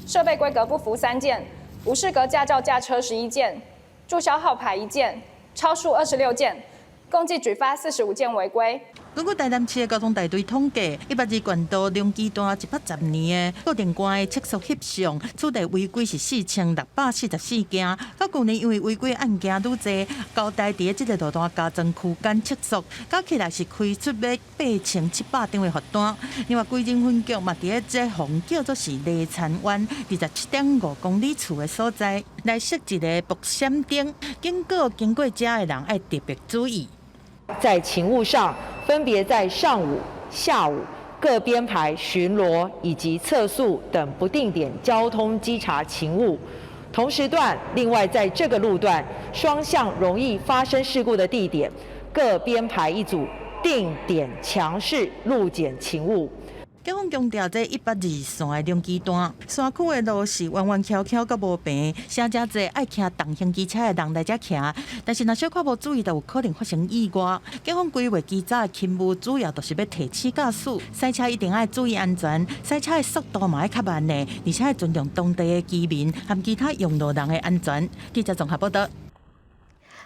设备规格不符3件，无适格驾照驾车11件，注销号牌1件，超速26件，共计举发45件违规。根据台南市的交通大队统计，102县道龙基段110年的固定关的测速翕相，此地违规是4644件。到去年因为违规案件愈多，交代伫这个路段加增区间测速，加起来是开出要8700张的罚单。另外，归仁分局嘛伫这红叫做是内残湾27.5公里处的所在，来设一个伏闪灯，经过这的人要特别注意。在勤务上，分别在上午、下午各编排巡逻以及测速等不定点交通稽查勤务。同时段，另外在这个路段双向容易发生事故的地点，各编排一组定点强势路检勤务。警方强调，这102线的龙基段山区的路是弯弯翘翘，佮无平，甚者侪爱骑重型机车的人来遮骑，但是若小可无注意，就有可能发生意外。警方规划基早的勤务，主要就是要提醒驾驶，赛车一定要注意安全，赛车的速度嘛要较慢的，而且要尊重当地的居民和其他用路人的安全。记者综合报道。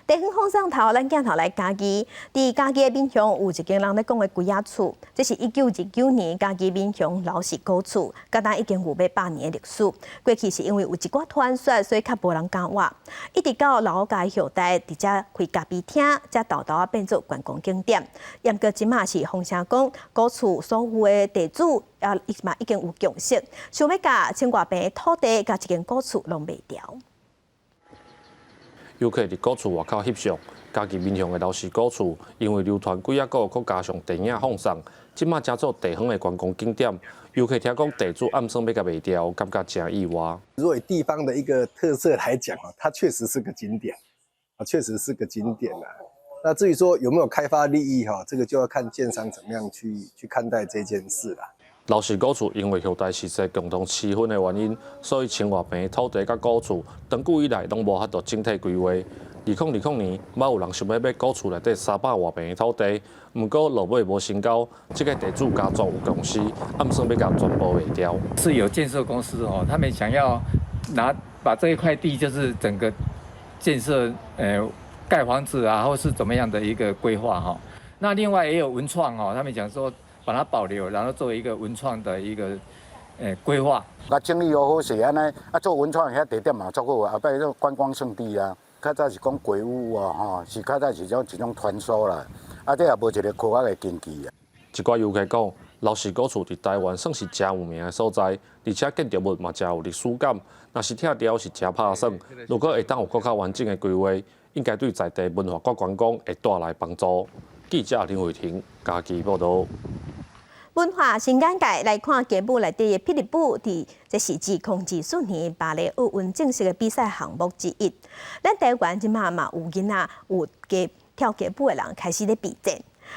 地方风上头，咱镜头来嘉义。伫嘉义的民雄有一间人咧讲的鬼仔厝，这是1929年嘉义民雄老式古厝，甲咱已经有100年的历史。过去是因为有一寡传说，所以较无人敢挖。一直到老家后代伫遮开咖啡厅，才豆豆变做观光景点。严格即马是风声讲，古厝所有的地主嘛已经有共识，想要甲千外平的土地，甲一间古厝拢卖掉。游客伫古厝外口翕相，嘉义民雄的老式古厝，因为流传几啊个，佮加上电影放送，即马正做地方的观光景点。游客听讲地主暗算要甲卖掉，感觉真意外。如果以地方的一个特色来讲它确实是个景点，确实是个景点啊。那至于说有没有开发利益这个就要看建商怎么样去看待这件事啦。老式古厝因为后代时势共同持分的原因，所以千外平的土地甲古厝，长久以来拢无法度整体规划。2020年，嘛有人想要买古厝内底300外平的土地，不过落尾无成交。这个地主家族有公司，暗算要甲全部卖掉。是有建设公司他们想要把这一块地，就是整个建设盖房子啊，或是怎么样的一个规划那另外也有文创哦，他们讲说把它保留，然后作为一个文创的一个规划。啊，整理又好势安尼，啊做文创遐地点嘛足好啊，后摆做观光胜地啊。较早是讲鬼屋啊，吼，是较早是一种传说啦，啊，这也无一个科学的根据啊。一寡游客讲，老氏古厝伫台湾算是真有名的所在，而且建筑物嘛真有历史感。若是拆掉是真拍算，如果会当有更较完整的规划，应该对在地文化观光会带来帮助。记者林慧婷家己报道。文化新眼界来看家母内底的霹雳舞，这是自2024年巴黎奥运正式的比赛项目之一。咱台湾即马嘛有囡仔有跳家舞的人开始咧比战。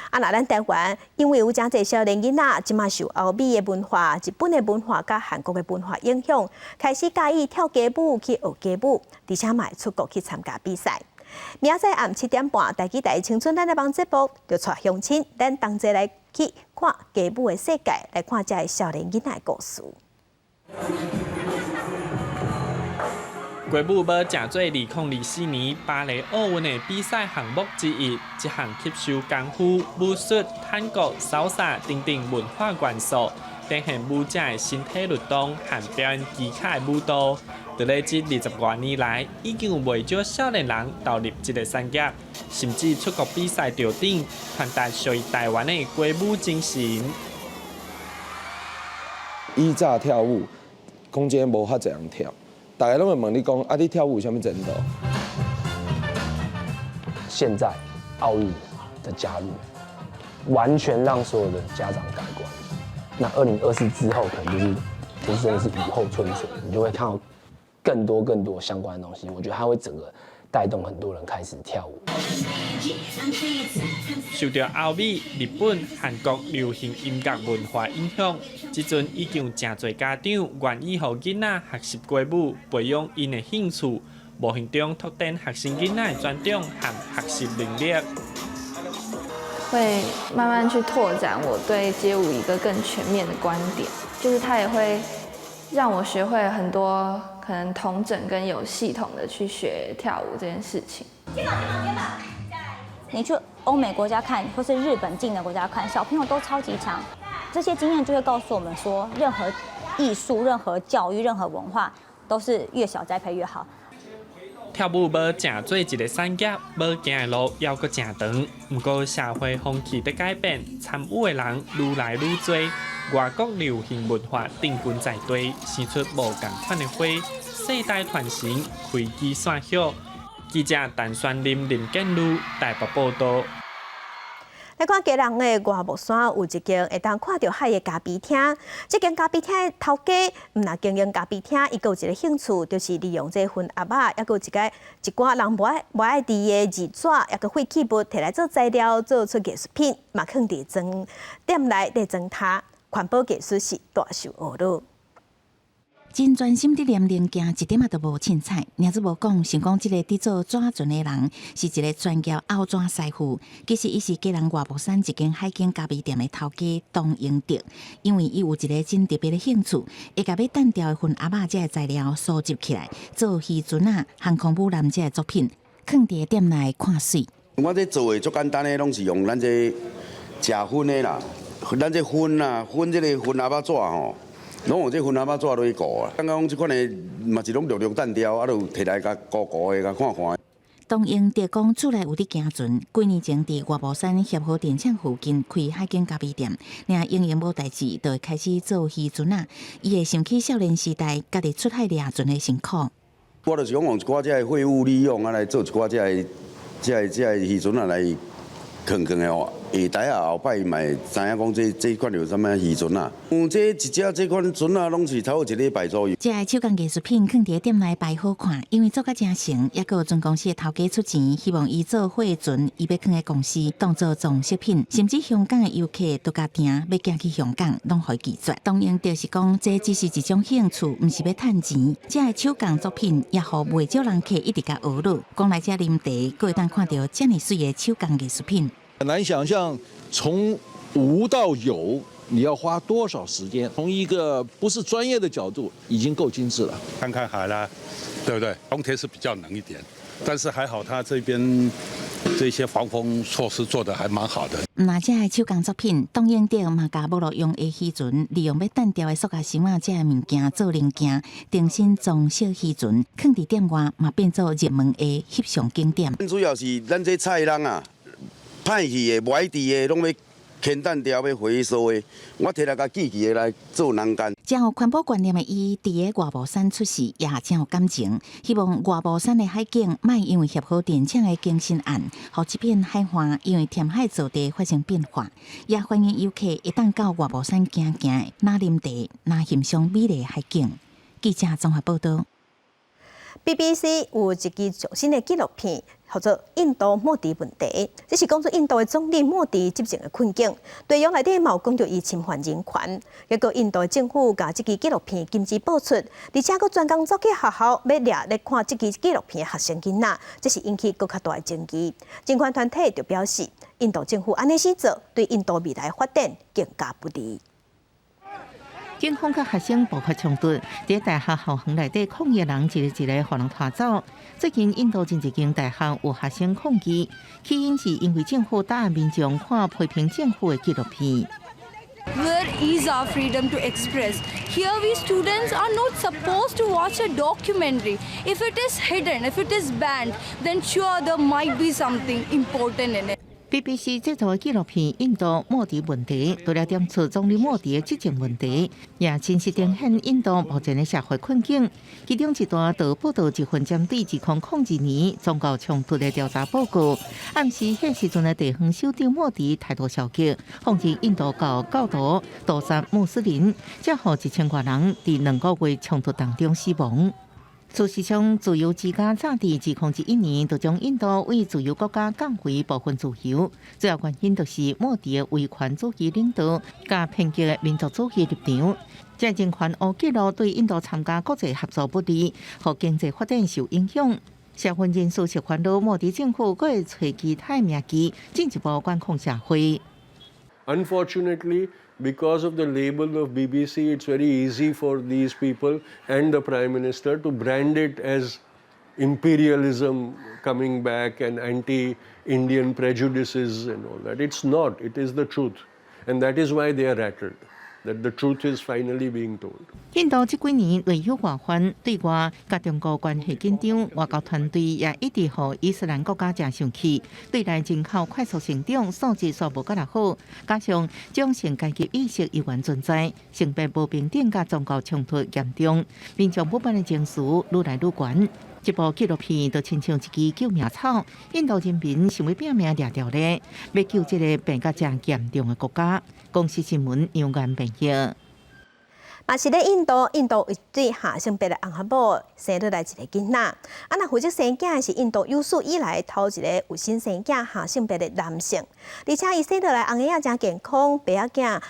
啊，那咱台湾因为有真侪少年囡仔即马受欧美的文化、日本的文化甲韩国的文化影响，开始介意跳家舞去学家舞，而且嘛会出国去参加比赛。明仔载暗7点半，台记台青春咱的网节目就带乡亲，咱同齐来去看家舞的世界，来看这个少年囡仔的故事。家舞要成做2024年巴黎奥运的比赛项目之一，一项吸收功夫、武术、探戈、扫洒等等文化元素，展现舞者的身体律动和表演技巧的舞蹈。在咧这20多年来，已经有袂少少年人投入这个产业，甚至出国比赛吊顶，传达属于台湾的家舞精神。以早跳舞，讲真无遐侪人跳，大家拢会问你讲，啊，你跳舞有啥物程度？现在奥运的加入，完全让所有的家长改观。那2024之后，可能就是真的是雨后春笋，你就会看到更多相关的东西。我觉得它会整个带动很多人开始跳舞。受到欧美、日本、韩国流行音乐文化影响，即阵已经有真侪家长愿意让囡仔学习街舞，培养因的兴趣，无形中拓展学生囡仔的专长和学习能力。会慢慢去拓展我对街舞一个更全面的观点，就是它也会让我学会很多可能统整跟有系统的去学跳舞这件事情。你去欧美国家看，或是日本近的国家看，小朋友都超级强。这些经验就会告诉我们说，任何艺术、任何教育、任何文化，都是越小栽培越好。跳舞要成做一个产业，要行的路要阁真长。不过社会风气在改变，参与的人愈来愈多，外国流行文化定群在地，生出无同款的花，世代传承，开枝散叶。记者陈宣林、林建儒台北报道。来看家人的外木山有一间会当看到海的咖啡厅，这间咖啡厅的头家唔若经营咖啡厅，伊有一个兴趣，就是利用这份鸭仔，还有一寡人无爱滴的字纸，还有废弃物摕来做材料，做出艺术品，嘛放伫装店内咧装塔，环保技术是大受学乐。真专心伫念零件，一点仔都无凊彩。名字无讲，想讲即个伫做纸船的人是一个专业凹纸师傅。其实伊是家人外木山一间海景咖啡店的头家董英德，因为伊有一个真特别的兴趣，会甲要单调的份鸭仔这个材料收集起来，做渔船啊、航空母舰这个作品，放伫店内看水。我这做的足简单的，拢是用咱这食粉的啦，咱这粉啊，粉这个粉鸭仔纸吼。拢用这粉鸭仔纸落去糊啊！刚刚讲这款的嘛是拢绿绿单调，啊，就摕来甲糊糊的，甲看看。董英德讲，厝内有伫行船，几年前伫外木山协和电厂附近开海景咖啡店，领营业无代志，就会开始做渔船啊。伊会想起少年时代家己出海掠船的辛苦。我就是讲用一寡这废物利用啊，来做一寡这渔船啊来扛的哦。下台啊，后摆嘛会知影讲这款有啥物渔船啊？这一只这款船啊，拢是头一礼拜左右。这个手工艺术品放伫店内摆好看，因为做甲真成，也有船公司的头家出钱，希望伊做货船，伊要放喺公司当做装饰品，甚至香港的游客都甲订要寄去香港，拢可以拒绝。当然就是讲，这只是一种兴趣，毋是要趁钱。这个手工作品也互袂少人客一直甲学落。讲来这啉茶，阁会当看到这么水的手工艺术品。很难想象从无到有你要花多少时间。从一个不是专业的角度，已经够精致了。看看海啦，对不对？冬天是比较冷一点，但是还好它这边这些防风措施做得还蛮好的。那这个手工作品，东映着嘛，甲木路用的渔船，利用要单调的塑胶箱啊，这个物件做零件，重新装饰渔船，放伫店外嘛变做热门的翕相景点。主要是咱这菜人啊，歹去的、歪地的，拢要牵单调要回收的，我摕来甲记记的来做人干。真有环保观念的伊，伫个外婆山出世，也真有感情。希望外婆山的海景，莫因为协和电厂的更新案，互这片海岸因为填海造地发生变化。也欢迎游客一旦到外婆山行行，哪啉茶，哪欣赏美丽的海景。记者综合报道。BBC 有一支最新的纪录片，叫做《印度莫迪问题》，这是讲出印度的总理莫迪执政的困境。内容内底嘛有讲到伊侵犯人权，结果印度的政府把这支纪录片禁止播出，而且佫专工走去学校要掠来看这支纪录片的学生囡仔，这是引起更较大的争议。人权团体就表示，印度政府安尼做，对印度未来发展更加不利。警方甲学生爆发冲突，在大学校园内底抗议的人一个一个互人拖走。最近印度真一间大学有学生抗议，起因是因为政府打压民众看批评政府的纪录片。Where is our freedom to express? Here we students are not supposed to watch a documentary. If it is hidden, if it is banned, then sure there might be something important in it. BBC 制作的纪录片《印度莫迪问题》，除了点出总理莫迪的执政问题，也真实呈现印度目前的社会困境。其中一段就报道一份针对2002年宗教冲突的调查报告，暗示迄时阵的地方首长莫迪态度消极，讽刺印度教徒屠杀穆斯林，才让1000多人在2个月冲突当中死亡。事实上，自由之家早伫2011年就将印度为自由国家降回部分自由，主要原因就是莫迪的威权主义领导加偏激的民族主义立场。这人权乌记录对印度参加国际合作不利，和经济发展受影响。社会人士是烦恼莫迪政府佫会找其他名机进一步管控社会。Unfortunately, because of the label of BBC, it's very easy for these people and the Prime Minister to brand it as imperialism coming back and anti-Indian prejudices and all that. It's not. It is the truth. And that is why they are rattled, that the truth is finally being told. 印度这几年内忧外患，对外甲中国关系紧张，外交团队也一直和伊斯兰国家正生气，对内人口快速成长，素质煞无够好，加上种姓阶级意识依然存在，性别不平等甲宗教冲突严重，民众不满的情绪愈来愈悬。这部纪录片就亲像一支救命草，印度人民想要拼命掠掉咧，要救这个病甲真严重的国家。公司新闻杨元平报。嘛是咧印度有一对下性别的翁仔某生落来一个囡仔，那负责生囝的是印度有史以来头一个有新生囝下性别的男性，而且伊生落来翁仔真健康，爸仔囝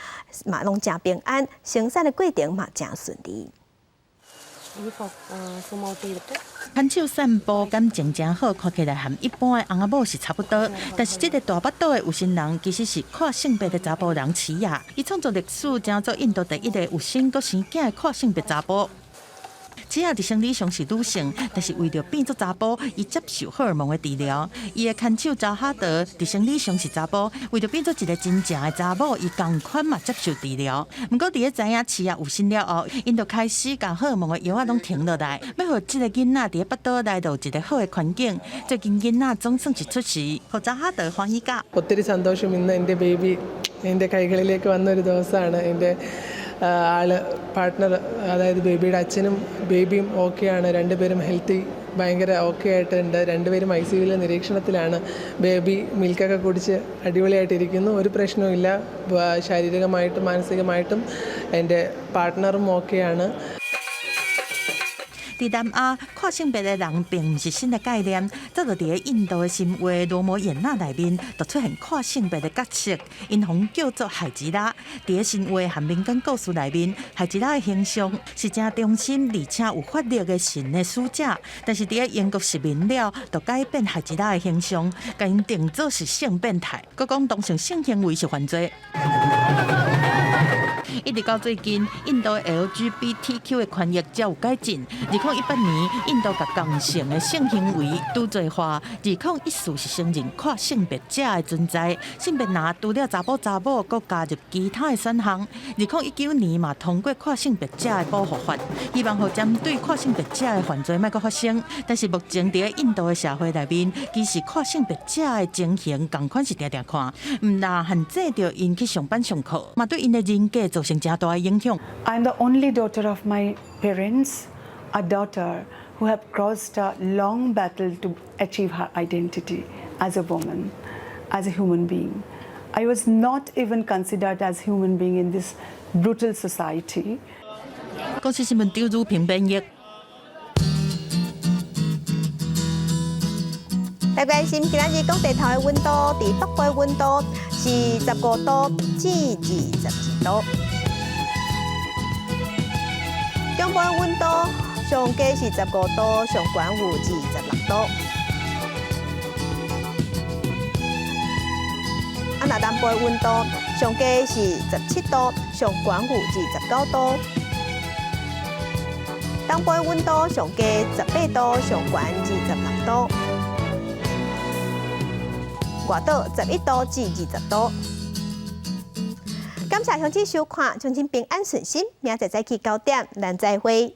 嘛拢真平安，生产的过程嘛真顺利。牵手散步感情真好，看起来和一般的翁仔某是差不多。但是这个大巴肚的有心人，其实是跨性别的查甫人起亚。伊创造历史，称做印度第一个有生佮生囝的跨性别查甫。只要伫生理上是女性，但是为了变做查甫，伊接受荷尔蒙的治疗。伊的牵手扎哈德伫生理上是查甫，为了变做一个真正的查某，伊同款嘛接受治疗。不过伫咧知影饲也有心了后，因就开始甲荷尔蒙的药拢停落来，要互这个囡仔伫咧巴肚内有一个好的环境。最近囡仔总算是出世，互扎哈德欢喜甲。ഒത്തിരി സന്തോഷം ഇന്ന് എൻ്റെ ബേബി എൻ്റെ കൈകളിലേക്ക് വന്ന ഒരു ദിവസമാണ്. എൻ്റെ ആള് പാർട്ട്ണർ അതായത് ബേബിയുടെ അച്ഛനും ബേബിയും ഓക്കെയാണ്, രണ്ടുപേരും ഹെൽത്തി ഭയങ്കര ഓക്കെ ആയിട്ടുണ്ട്. രണ്ടുപേരും ICUവിലെ നിരീക്ഷണത്തിലാണ്. ബേബി മിൽക്കൊക്കെ കുടിച്ച് അടിപൊളിയായിട്ടിരിക്കുന്നു, ഒരു പ്രശ്നവുമില്ല. ശാരീരികമായിട്ടും മാനസികമായിട്ടും എൻ്റെ പാർട്ട്ണറും ഓക്കെയാണ്. 伫南亚，跨性别的人并不是新的概念，早就伫印度的神话《罗摩衍那》内面，就出现跨性别的角色，因红叫做海吉拉。伫神话和民间故事内面，海吉拉的形象是真忠心而且有法力的神的使者。但是伫英国殖民了，就改变海吉拉的形象，甲因定做是性变态，佮讲当成性行为是犯罪。一直直到最近，印度 LGBTQ 的权益才有改进。2018年，印度把同性的性行为拄罪化。2014是承认跨性别者的存在，性别男除了查甫，阁加入其他的选项。2019年嘛通过跨性别者的保护法，希望互针对跨性别者的犯罪莫阁发生。但是目前伫印度的社会内面，其实跨性别者的情形同款是常常看，唔但限制着因去上班上课，嘛对因的人格造成真大的影响。I'm the only daughter of my parents, a daughter who have crossed a long battle to achieve her identity as a woman, as a human being. I was not even considered as human being in this brutal society. 公司新闻张如平编译。台关心今仔日讲地头的温度，伫北部温度是15度至22度，中部温度上低是15度，上悬有至26度。那南部温度上低是17度，上悬有至19度。东部温度上低18度，上悬至16度。外岛11度至20度。感谢乡亲收看，乡亲平安顺心，明仔载早起9点，咱再会。